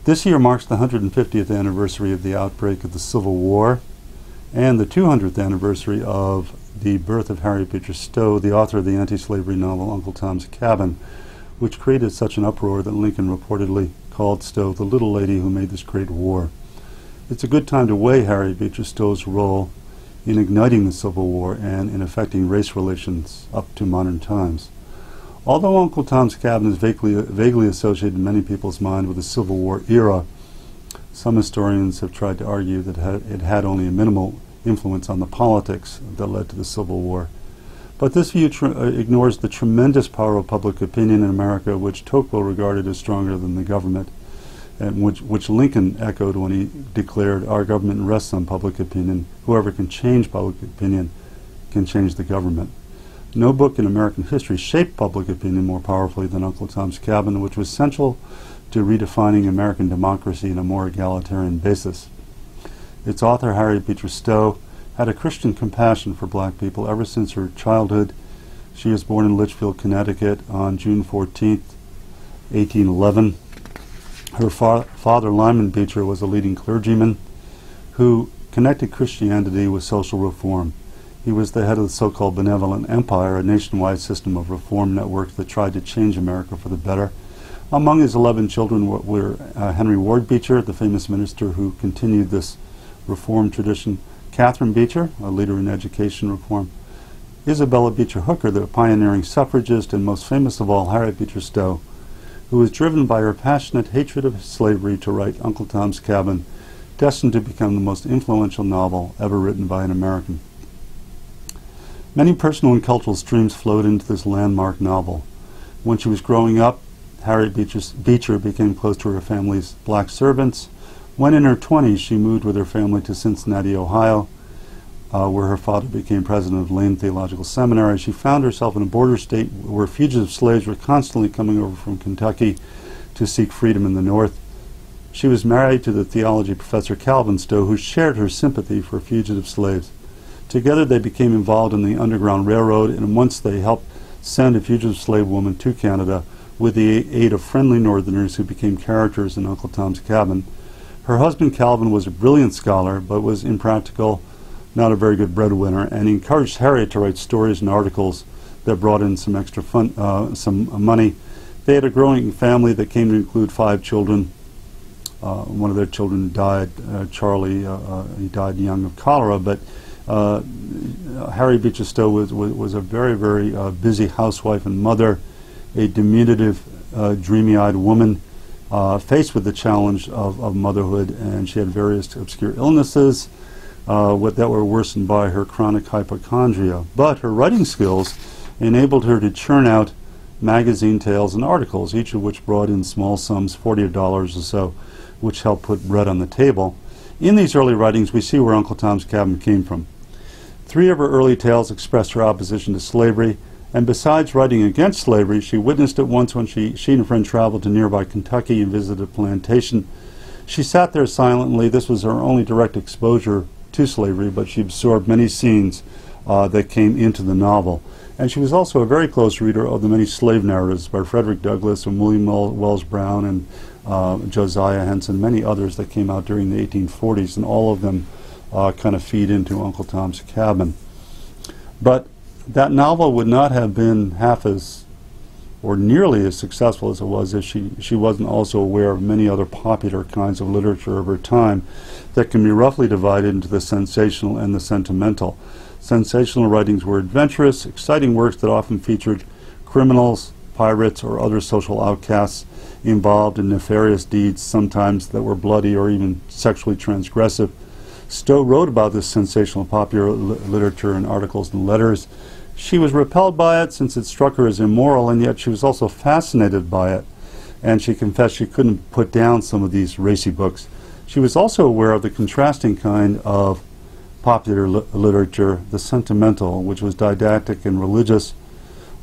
This year marks the 150th anniversary of the outbreak of the Civil War and the 200th anniversary of the birth of Harriet Beecher Stowe, the author of the anti-slavery novel Uncle Tom's Cabin, which created such an uproar that Lincoln reportedly called Stowe the little lady who made this great war. It's a good time to weigh Harriet Beecher Stowe's role in igniting the Civil War and in affecting race relations up to modern times. Although Uncle Tom's Cabin is vaguely associated in many people's mind with the Civil War era, some historians have tried to argue that it had only a minimal influence on the politics that led to the Civil War. But this view ignores the tremendous power of public opinion in America, which Tocqueville regarded as stronger than the government, and which Lincoln echoed when he declared, "Our government rests on public opinion. Whoever can change public opinion can change the government." No book in American history shaped public opinion more powerfully than Uncle Tom's Cabin, which was central to redefining American democracy on a more egalitarian basis. Its author, Harriet Beecher Stowe, had a Christian compassion for black people ever since her childhood. She was born in Litchfield, Connecticut on June 14th, 1811. Her father, Lyman Beecher, was a leading clergyman who connected Christianity with social reform. He was the head of the so-called Benevolent Empire, a nationwide system of reform networks that tried to change America for the better. Among his 11 children were Henry Ward Beecher, the famous minister who continued this reform tradition, Catherine Beecher, a leader in education reform, Isabella Beecher Hooker, the pioneering suffragist, and most famous of all, Harriet Beecher Stowe, who was driven by her passionate hatred of slavery to write Uncle Tom's Cabin, destined to become the most influential novel ever written by an American. Many personal and cultural streams flowed into this landmark novel. When she was growing up, Harriet Beecher became close to her family's black servants. When in her 20s, she moved with her family to Cincinnati, Ohio, where her father became president of Lane Theological Seminary. She found herself in a border state where fugitive slaves were constantly coming over from Kentucky to seek freedom in the North. She was married to the theology professor Calvin Stowe, who shared her sympathy for fugitive slaves. Together they became involved in the Underground Railroad, and once they helped send a fugitive slave woman to Canada with the aid of friendly Northerners who became characters in Uncle Tom's Cabin. Her husband Calvin was a brilliant scholar, but was impractical, not a very good breadwinner, and he encouraged Harriet to write stories and articles that brought in some extra some money. They had a growing family that came to include 5 children. One of their children died, Charlie, he died young of cholera, but Harriet Beecher Stowe was a very, very busy housewife and mother, a diminutive, dreamy-eyed woman faced with the challenge of motherhood, and she had various obscure illnesses that were worsened by her chronic hypochondria. But her writing skills enabled her to churn out magazine tales and articles, each of which brought in small sums, $40 or so, which helped put bread on the table. In these early writings, we see where Uncle Tom's Cabin came from. 3 of her early tales expressed her opposition to slavery, and besides writing against slavery, she witnessed it once when she and a friend traveled to nearby Kentucky and visited a plantation. She sat there silently. This was her only direct exposure to slavery, but she absorbed many scenes that came into the novel. And she was also a very close reader of the many slave narratives by Frederick Douglass and William Wells Brown and Josiah Henson, many others that came out during the 1840s, and all of them kind of feed into Uncle Tom's Cabin. But that novel would not have been half as or nearly as successful as it was if she wasn't also aware of many other popular kinds of literature of her time that can be roughly divided into the sensational and the sentimental. Sensational writings were adventurous, exciting works that often featured criminals, pirates, or other social outcasts involved in nefarious deeds, sometimes that were bloody or even sexually transgressive. Stowe wrote about this sensational popular literature in articles and letters. She was repelled by it since it struck her as immoral, and yet she was also fascinated by it. And she confessed she couldn't put down some of these racy books. She was also aware of the contrasting kind of popular literature, the sentimental, which was didactic and religious.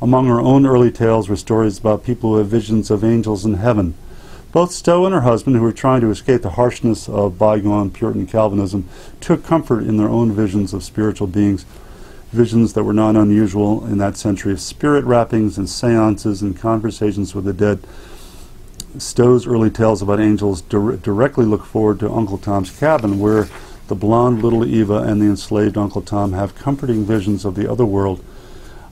Among her own early tales were stories about people who have visions of angels in heaven. Both Stowe and her husband, who were trying to escape the harshness of bygone Puritan Calvinism, took comfort in their own visions of spiritual beings, visions that were not unusual in that century of spirit rappings and seances and conversations with the dead. Stowe's early tales about angels directly look forward to Uncle Tom's Cabin, where the blonde little Eva and the enslaved Uncle Tom have comforting visions of the other world.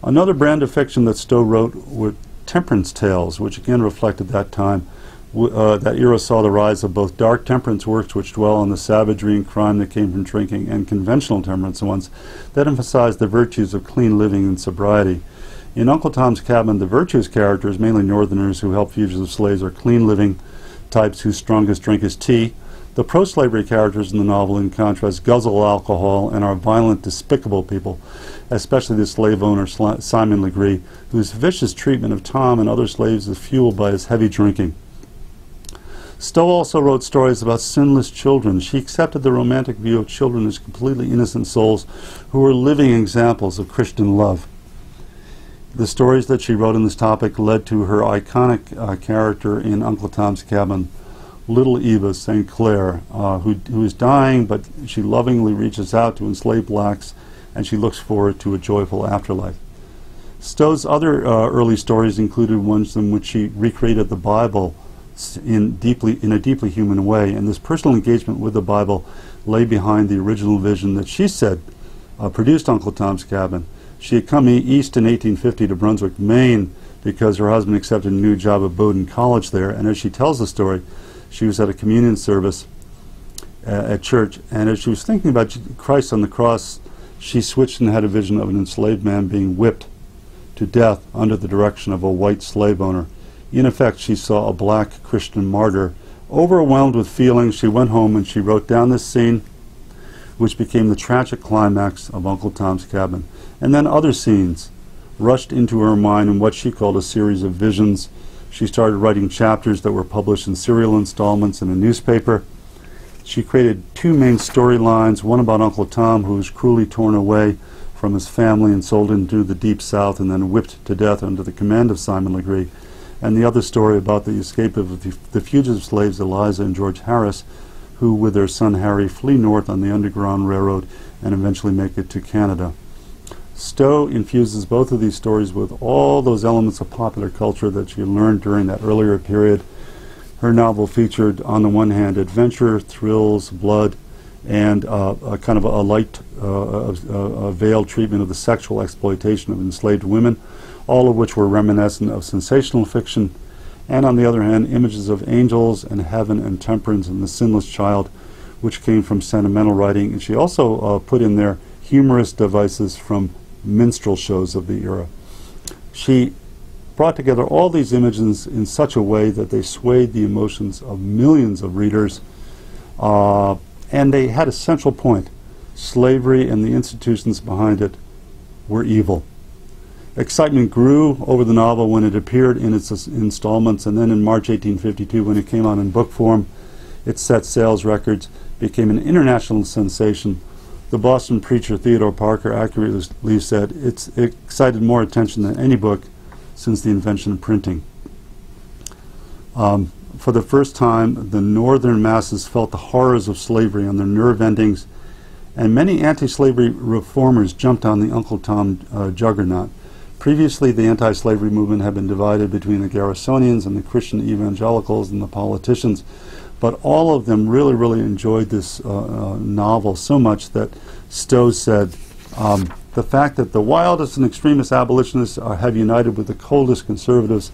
Another brand of fiction that Stowe wrote were temperance tales, which again reflected that time. That era saw the rise of both dark temperance works, which dwell on the savagery and crime that came from drinking, and conventional temperance ones that emphasize the virtues of clean living and sobriety. In Uncle Tom's Cabin, the virtuous characters, mainly Northerners who help fugitive slaves, are clean living types whose strongest drink is tea. The pro-slavery characters in the novel, in contrast, guzzle alcohol and are violent, despicable people, especially the slave owner Simon Legree, whose vicious treatment of Tom and other slaves is fueled by his heavy drinking. Stowe also wrote stories about sinless children. She accepted the romantic view of children as completely innocent souls who were living examples of Christian love. The stories that she wrote on this topic led to her iconic character in Uncle Tom's Cabin, little Eva St. Clair, who is dying, but she lovingly reaches out to enslaved blacks, and she looks forward to a joyful afterlife. Stowe's other early stories included ones in which she recreated the Bible in a deeply human way, and this personal engagement with the Bible lay behind the original vision that she said produced Uncle Tom's Cabin. She had come east in 1850 to Brunswick, Maine, because her husband accepted a new job at Bowdoin College there, and as she tells the story, she was at a communion service at church, and as she was thinking about Christ on the cross, she switched and had a vision of an enslaved man being whipped to death under the direction of a white slave owner. In effect, she saw a black Christian martyr. Overwhelmed with feelings, she went home and she wrote down this scene, which became the tragic climax of Uncle Tom's Cabin. And then other scenes rushed into her mind in what she called a series of visions. She started writing chapters that were published in serial installments in a newspaper. She created two main storylines, one about Uncle Tom, who was cruelly torn away from his family and sold into the Deep South and then whipped to death under the command of Simon Legree, and the other story about the escape of the fugitive slaves Eliza and George Harris, who with their son Harry flee north on the Underground Railroad and eventually make it to Canada. Stowe infuses both of these stories with all those elements of popular culture that she learned during that earlier period. Her novel featured, on the one hand, adventure, thrills, blood, and a kind of a light, veiled treatment of the sexual exploitation of enslaved women, all of which were reminiscent of sensational fiction, and on the other hand, images of angels and heaven and temperance and the sinless child, which came from sentimental writing. And she also put in there humorous devices from minstrel shows of the era. She brought together all these images in such a way that they swayed the emotions of millions of readers, and they had a central point. Slavery and the institutions behind it were evil. Excitement grew over the novel when it appeared in its installments, and then in March 1852, when it came out in book form, it set sales records, became an international sensation. The Boston preacher Theodore Parker accurately said, it excited more attention than any book since the invention of printing. For the first time, the northern masses felt the horrors of slavery on their nerve endings, and many anti-slavery reformers jumped on the Uncle Tom juggernaut. Previously, the anti-slavery movement had been divided between the Garrisonians and the Christian evangelicals and the politicians, but all of them really, really enjoyed this novel so much that Stowe said, the fact that the wildest and extremist abolitionists have united with the coldest conservatives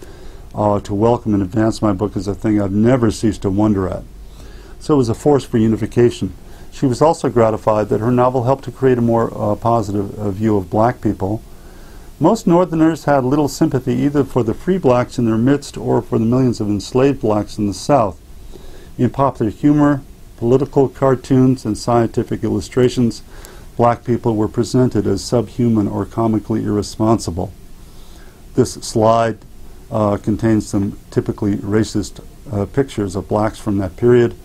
to welcome and advance my book is a thing I've never ceased to wonder at. So it was a force for unification. She was also gratified that her novel helped to create a more positive view of black people. Most Northerners had little sympathy either for the free blacks in their midst or for the millions of enslaved blacks in the South. In popular humor, political cartoons, and scientific illustrations, black people were presented as subhuman or comically irresponsible. This slide contains some typically racist pictures of blacks from that period.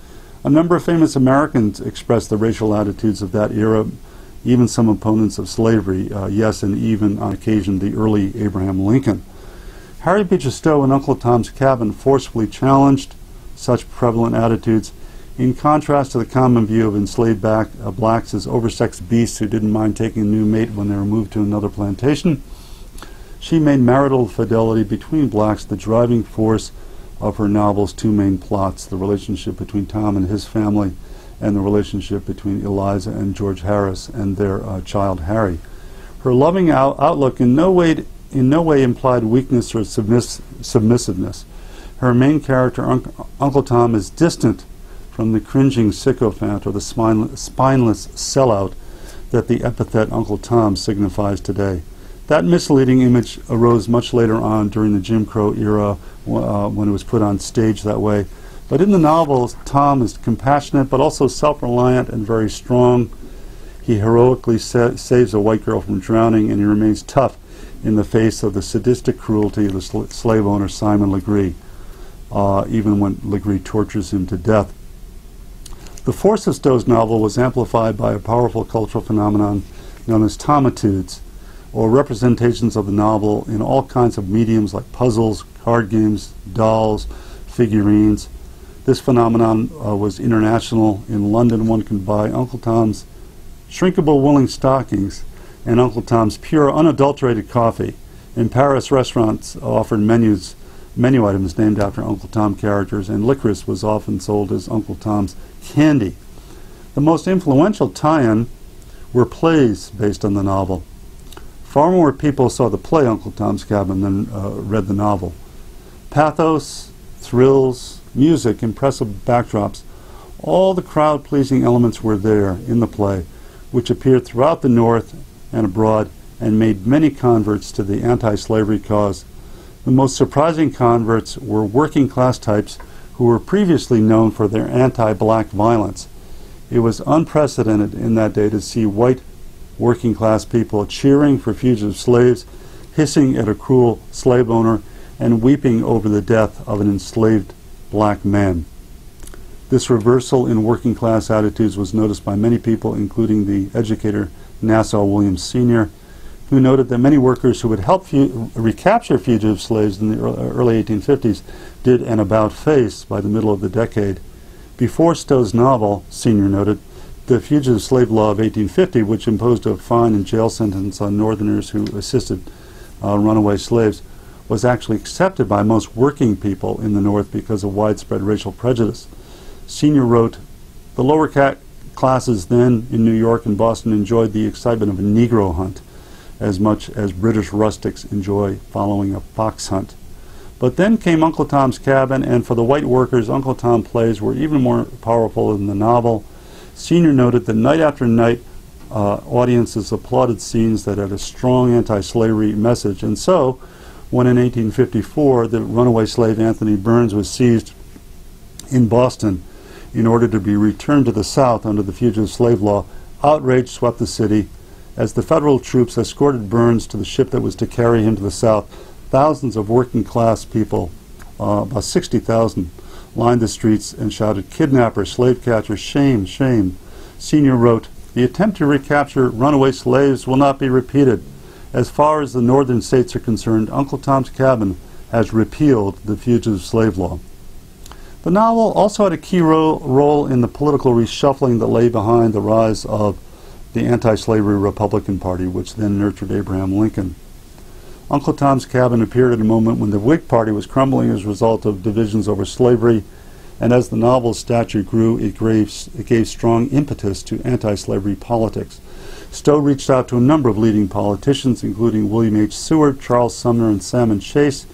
A number of famous Americans expressed the racial attitudes of that era, even some opponents of slavery, yes, and even on occasion the early Abraham Lincoln. Harriet Beecher Stowe in Uncle Tom's Cabin forcefully challenged such prevalent attitudes, in contrast to the common view of enslaved blacks as oversexed beasts who didn't mind taking a new mate when they were moved to another plantation. She made marital fidelity between blacks the driving force of her novel's two main plots, the relationship between Tom and his family and the relationship between Eliza and George Harris and their child Harry. Her loving outlook in no way implied weakness or submissiveness. Her main character, Uncle Tom, is distant from the cringing sycophant or the spineless sellout that the epithet Uncle Tom signifies today. That misleading image arose much later on during the Jim Crow era when it was put on stage that way. But in the novel, Tom is compassionate but also self-reliant and very strong. He heroically saves a white girl from drowning, and he remains tough in the face of the sadistic cruelty of the slave owner Simon Legree, even when Legree tortures him to death. The force of Stowe's novel was amplified by a powerful cultural phenomenon known as Tomitudes, or representations of the novel in all kinds of mediums like puzzles, card games, dolls, figurines. This phenomenon was international. In London, one could buy Uncle Tom's shrinkable woolen stockings and Uncle Tom's pure, unadulterated coffee. In Paris, restaurants offered menu items named after Uncle Tom characters, and licorice was often sold as Uncle Tom's candy. The most influential tie-in were plays based on the novel. Far more people saw the play Uncle Tom's Cabin than read the novel. Pathos, thrills, music, impressive backdrops, all the crowd-pleasing elements were there in the play, which appeared throughout the North and abroad and made many converts to the anti-slavery cause. The most surprising converts were working-class types who were previously known for their anti-black violence. It was unprecedented in that day to see white working-class people cheering for fugitive slaves, hissing at a cruel slave owner, and weeping over the death of an enslaved black man. This reversal in working-class attitudes was noticed by many people, including the educator Nassau Williams Sr., who noted that many workers who would help recapture fugitive slaves in the early 1850s did an about-face by the middle of the decade. Before Stowe's novel, Sr. noted, the Fugitive Slave Law of 1850, which imposed a fine and jail sentence on Northerners who assisted runaway slaves, was actually accepted by most working people in the North because of widespread racial prejudice. Sr. wrote, "The lower classes then in New York and Boston enjoyed the excitement of a Negro hunt as much as British rustics enjoy following a fox hunt. But then came Uncle Tom's Cabin, and for the white workers, Uncle Tom plays were even more powerful than the novel." Sr. noted that night after night, audiences applauded scenes that had a strong anti-slavery message, and so, when in 1854 the runaway slave Anthony Burns was seized in Boston in order to be returned to the South under the Fugitive Slave Law, outrage swept the city. As the federal troops escorted Burns to the ship that was to carry him to the South, thousands of working-class people, about 60,000, lined the streets and shouted, "Kidnapper, slave catcher, shame, shame." Sr. wrote, "The attempt to recapture runaway slaves will not be repeated. As far as the northern states are concerned, Uncle Tom's Cabin has repealed the Fugitive Slave Law." The novel also had a key role in the political reshuffling that lay behind the rise of the anti-slavery Republican Party, which then nurtured Abraham Lincoln. Uncle Tom's Cabin appeared at a moment when the Whig Party was crumbling as a result of divisions over slavery, and as the novel's stature grew, it gave strong impetus to anti-slavery politics. Stowe reached out to a number of leading politicians, including William H. Seward, Charles Sumner, and Salmon Chase.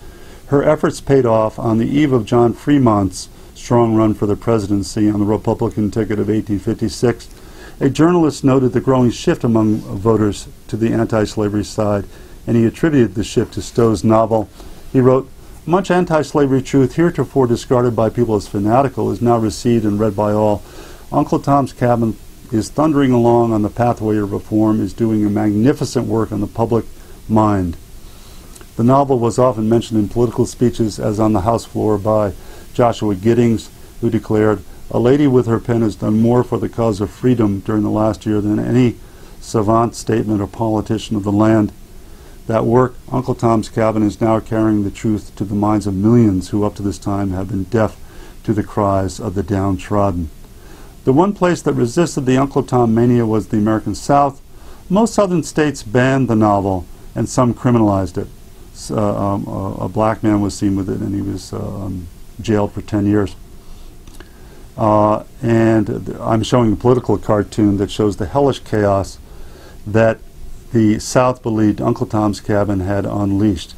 Her efforts paid off. On the eve of John Fremont's strong run for the presidency on the Republican ticket of 1856, a journalist noted the growing shift among voters to the anti-slavery side, and he attributed the shift to Stowe's novel. He wrote, "Much anti-slavery truth heretofore discarded by people as fanatical is now received and read by all. Uncle Tom's Cabin is thundering along on the pathway of reform, is doing a magnificent work on the public mind." The novel was often mentioned in political speeches, as on the House floor by Joshua Giddings, who declared, "A lady with her pen has done more for the cause of freedom during the last year than any savant statesman or politician of the land." That work, Uncle Tom's Cabin, is now carrying the truth to the minds of millions who up to this time have been deaf to the cries of the downtrodden. The one place that resisted the Uncle Tom mania was the American South. Most southern states banned the novel, and some criminalized it. A black man was seen with it, and he was jailed for 10 years. And I'm showing a political cartoon that shows the hellish chaos that the South believed Uncle Tom's Cabin had unleashed.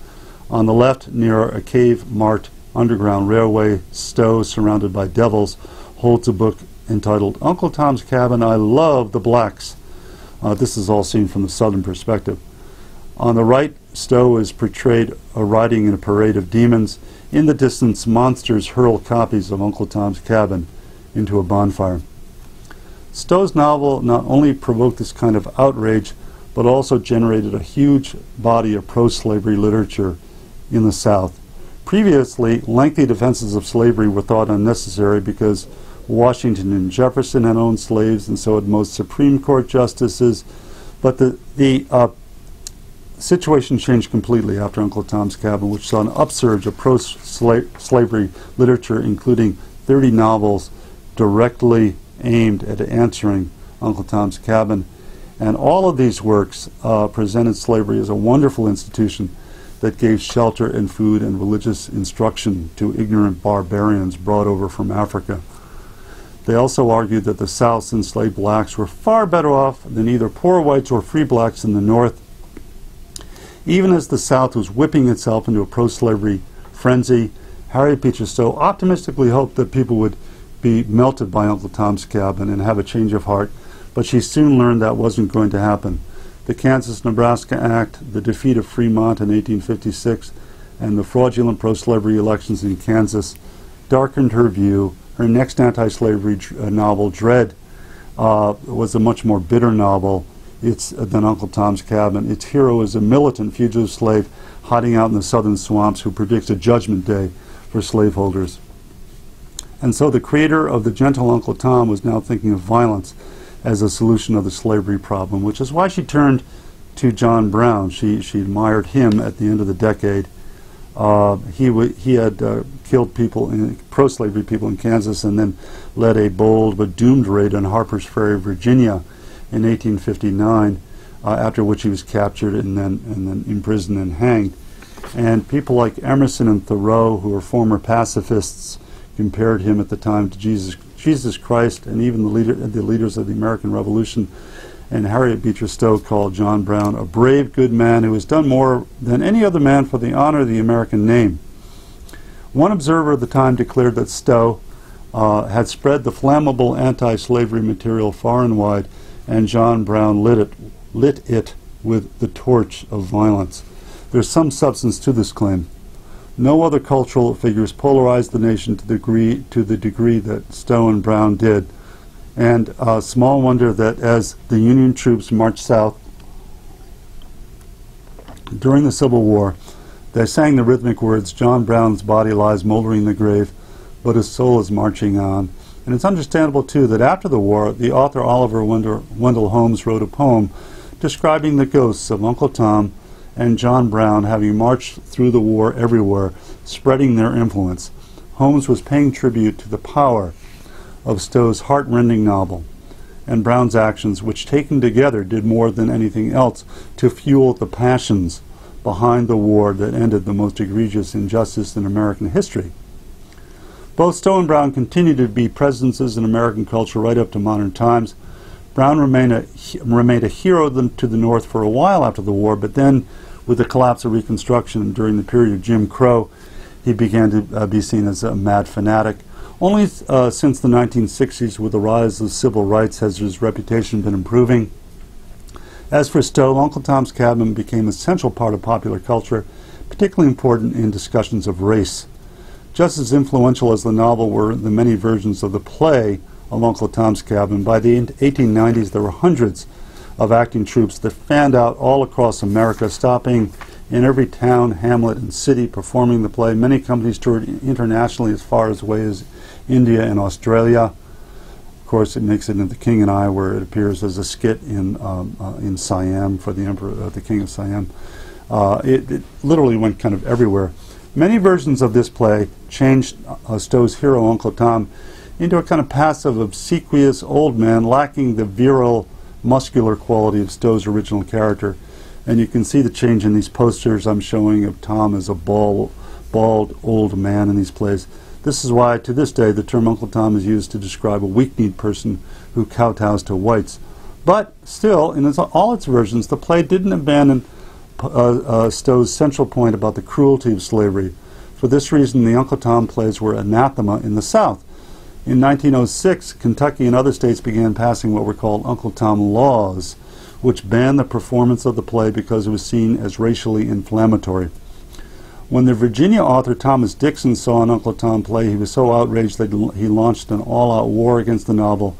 On the left, near a cave-marked underground railway, Stowe, surrounded by devils, holds a book entitled Uncle Tom's Cabin, I Love the Blacks. This is all seen from the southern perspective. On the right, Stowe is portrayed riding in a parade of demons. In the distance, monsters hurl copies of Uncle Tom's Cabin into a bonfire. Stowe's novel not only provoked this kind of outrage, but also generated a huge body of pro-slavery literature in the South. Previously, lengthy defenses of slavery were thought unnecessary because Washington and Jefferson had owned slaves, and so had most Supreme Court justices. But the situation changed completely after Uncle Tom's Cabin, which saw an upsurge of pro-slavery literature, including 30 novels directly aimed at answering Uncle Tom's Cabin. And all of these works presented slavery as a wonderful institution that gave shelter and food and religious instruction to ignorant barbarians brought over from Africa. They also argued that the South's enslaved blacks were far better off than either poor whites or free blacks in the North. Even as the South was whipping itself into a pro-slavery frenzy, Harriet Beecher Stowe optimistically hoped that people would be melted by Uncle Tom's Cabin and have a change of heart, but she soon learned that wasn't going to happen. The Kansas-Nebraska Act, the defeat of Fremont in 1856, and the fraudulent pro-slavery elections in Kansas darkened her view. Her next anti-slavery novel, Dread, was a much more bitter novel than Uncle Tom's Cabin. Its hero is a militant fugitive slave hiding out in the southern swamps who predicts a judgment day for slaveholders. And so the creator of The Gentle Uncle Tom was now thinking of violence as a solution of the slavery problem, which is why she turned to John Brown. She admired him at the end of the decade. He had killed people, pro-slavery people in Kansas, and then led a bold but doomed raid on Harper's Ferry, Virginia in 1859, after which he was captured and then imprisoned and hanged. And people like Emerson and Thoreau, who were former pacifists, compared him at the time to Jesus Christ, and even the leaders of the American Revolution. And Harriet Beecher Stowe called John Brown a brave, good man who has done more than any other man for the honor of the American name. One observer of the time declared that Stowe had spread the flammable anti-slavery material far and wide, and John Brown lit it with the torch of violence. There's some substance to this claim. No other cultural figures polarized the nation to the degree that Stowe and Brown did. And small wonder that as the Union troops marched south during the Civil War, they sang the rhythmic words, John Brown's body lies moldering in the grave, but his soul is marching on. And it's understandable, too, that after the war, the author Oliver Wendell Holmes wrote a poem describing the ghosts of Uncle Tom and John Brown having marched through the war everywhere, spreading their influence. Holmes was paying tribute to the power of Stowe's heart-rending novel and Brown's actions, which taken together did more than anything else to fuel the passions behind the war that ended the most egregious injustice in American history. Both Stowe and Brown continued to be presences in American culture right up to modern times. Brown remained a hero to the North for a while after the war, but then with the collapse of Reconstruction and during the period of Jim Crow, he began to be seen as a mad fanatic. Only since the 1960s, with the rise of civil rights, has his reputation been improving. As for Stowe, Uncle Tom's Cabin became a central part of popular culture, particularly important in discussions of race. Just as influential as the novel were the many versions of the play of Uncle Tom's Cabin, by the 1890s there were hundreds of acting troupes that fanned out all across America, stopping in every town, hamlet, and city, performing the play. Many companies toured internationally as far away as India and Australia. Of course, it makes it into The King and I, where it appears as a skit in Siam for the Emperor, the King of Siam. It literally went kind of everywhere. Many versions of this play changed Stowe's hero, Uncle Tom, into a kind of passive, obsequious old man lacking the virile, muscular quality of Stowe's original character. And you can see the change in these posters I'm showing of Tom as a bald old man in these plays. This is why, to this day, the term Uncle Tom is used to describe a weak-kneed person who kowtows to whites. But still, in all its versions, the play didn't abandon Stowe's central point about the cruelty of slavery. For this reason, the Uncle Tom plays were anathema in the South. In 1906, Kentucky and other states began passing what were called Uncle Tom laws, which banned the performance of the play because it was seen as racially inflammatory. When the Virginia author Thomas Dixon saw an Uncle Tom play, he was so outraged that he launched an all-out war against the novel,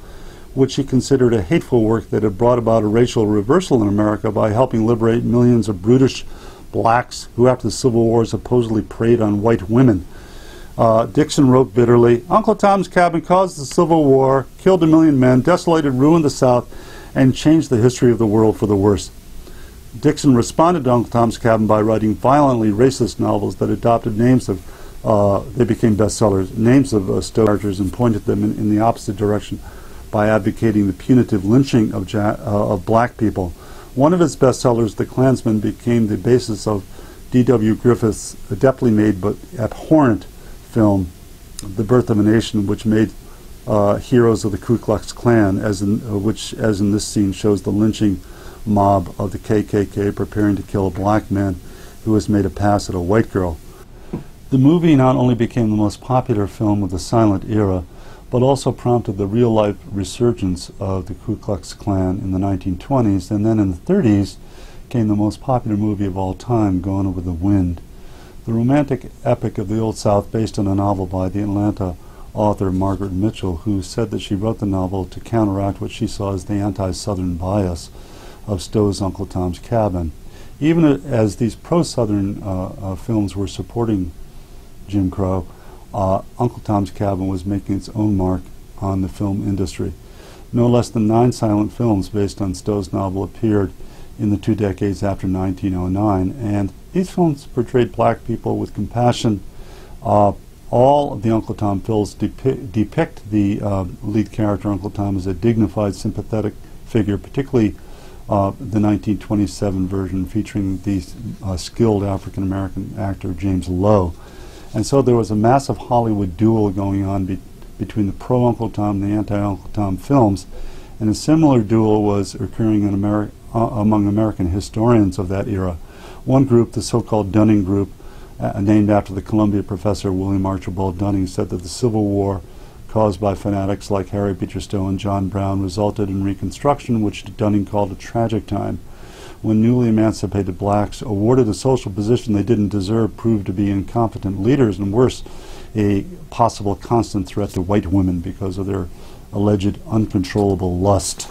which he considered a hateful work that had brought about a racial reversal in America by helping liberate millions of brutish blacks who, after the Civil War, supposedly preyed on white women. Dixon wrote bitterly, "Uncle Tom's Cabin caused the Civil War, killed 1 million men, desolated, ruined the South, and changed the history of the world for the worse." Dixon responded to Uncle Tom's Cabin by writing violently racist novels that adopted names of, they became bestsellers, names of Stowe characters and pointed them in the opposite direction by advocating the punitive lynching of black people. One of his bestsellers, The Klansman, became the basis of D.W. Griffith's adeptly made but abhorrent film, The Birth of a Nation, which made heroes of the Ku Klux Klan, which, as in this scene, shows the lynching mob of the KKK preparing to kill a black man who has made a pass at a white girl. The movie not only became the most popular film of the silent era, but also prompted the real-life resurgence of the Ku Klux Klan in the 1920s, and then in the 30s came the most popular movie of all time, Gone with the Wind. The romantic epic of the Old South, based on a novel by the Atlanta author Margaret Mitchell, who said that she wrote the novel to counteract what she saw as the anti-Southern bias of Stowe's Uncle Tom's Cabin. Even as these pro-Southern films were supporting Jim Crow, Uncle Tom's Cabin was making its own mark on the film industry. No less than 9 silent films based on Stowe's novel appeared in the 2 decades after 1909, and these films portrayed black people with compassion. All of the Uncle Tom films depict the lead character, Uncle Tom, as a dignified, sympathetic figure, particularly the 1927 version featuring the skilled African-American actor James Lowe. And so there was a massive Hollywood duel going on between the pro-Uncle Tom and the anti-Uncle Tom films, and a similar duel was occurring in among American historians of that era. One group, the so-called Dunning Group, named after the Columbia professor William Archibald Dunning, said that the Civil War, caused by fanatics like Harriet Beecher Stowe and John Brown, resulted in Reconstruction, which Dunning called a tragic time, when newly emancipated blacks, awarded a social position they didn't deserve, proved to be incompetent leaders, and worse, a possible constant threat to white women because of their alleged uncontrollable lust.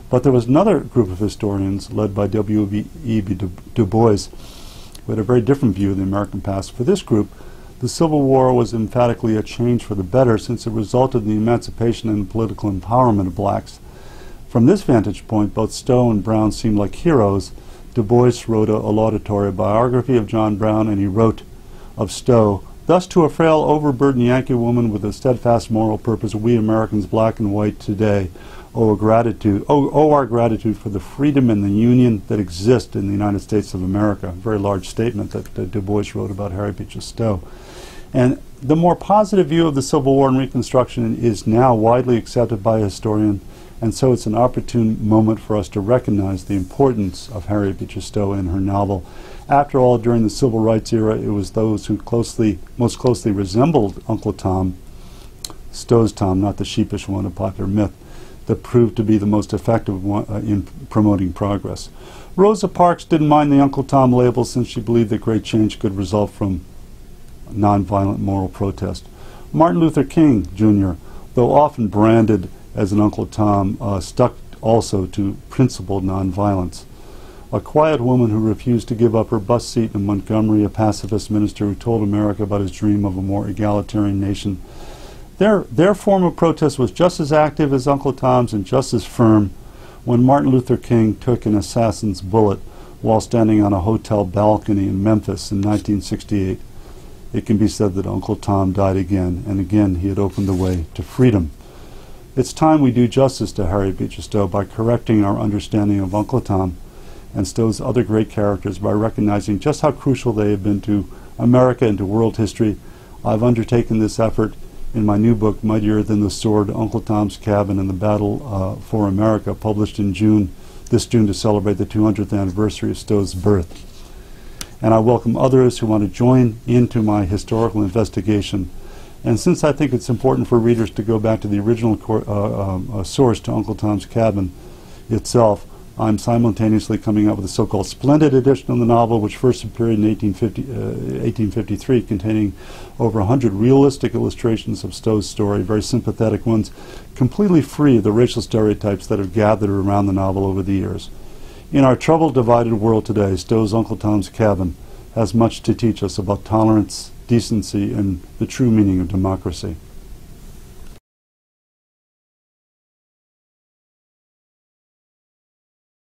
But there was another group of historians, led by W.E.B. Du Bois, who had a very different view of the American past. For this group, the Civil War was emphatically a change for the better, since it resulted in the emancipation and political empowerment of blacks. From this vantage point, both Stowe and Brown seemed like heroes. Du Bois wrote a laudatory biography of John Brown, and he wrote of Stowe, "Thus to a frail, overburdened Yankee woman with a steadfast moral purpose, we Americans, black and white, today owe our gratitude for the freedom and the union that exist in the United States of America." A very large statement that Du Bois wrote about Harriet Beecher Stowe. And the more positive view of the Civil War and Reconstruction is now widely accepted by historians, and so it's an opportune moment for us to recognize the importance of Harriet Beecher Stowe and her novel. After all, during the Civil Rights era, it was those who most closely resembled Uncle Tom, Stowe's Tom, not the sheepish one of popular myth, that proved to be the most effective one in promoting progress. Rosa Parks didn't mind the Uncle Tom label, since she believed that great change could result from nonviolent moral protest. Martin Luther King, Jr., though often branded as an Uncle Tom, stuck also to principled nonviolence. A quiet woman who refused to give up her bus seat in Montgomery, a pacifist minister who told America about his dream of a more egalitarian nation. Their form of protest was just as active as Uncle Tom's and just as firm. When Martin Luther King took an assassin's bullet while standing on a hotel balcony in Memphis in 1968, it can be said that Uncle Tom died again, and again he had opened the way to freedom. It's time we do justice to Harriet Beecher Stowe by correcting our understanding of Uncle Tom and Stowe's other great characters by recognizing just how crucial they have been to America and to world history. I've undertaken this effort in my new book, Mightier Than the Sword, Uncle Tom's Cabin and the Battle for America, published in this June to celebrate the 200th anniversary of Stowe's birth. And I welcome others who want to join into my historical investigation. And since I think it's important for readers to go back to the original source, to Uncle Tom's Cabin itself, I'm simultaneously coming up with a so-called splendid edition of the novel, which first appeared in 1853, containing over 100 realistic illustrations of Stowe's story, very sympathetic ones, completely free of the racial stereotypes that have gathered around the novel over the years. In our troubled, divided world today, Stowe's Uncle Tom's Cabin has much to teach us about tolerance, decency, and the true meaning of democracy.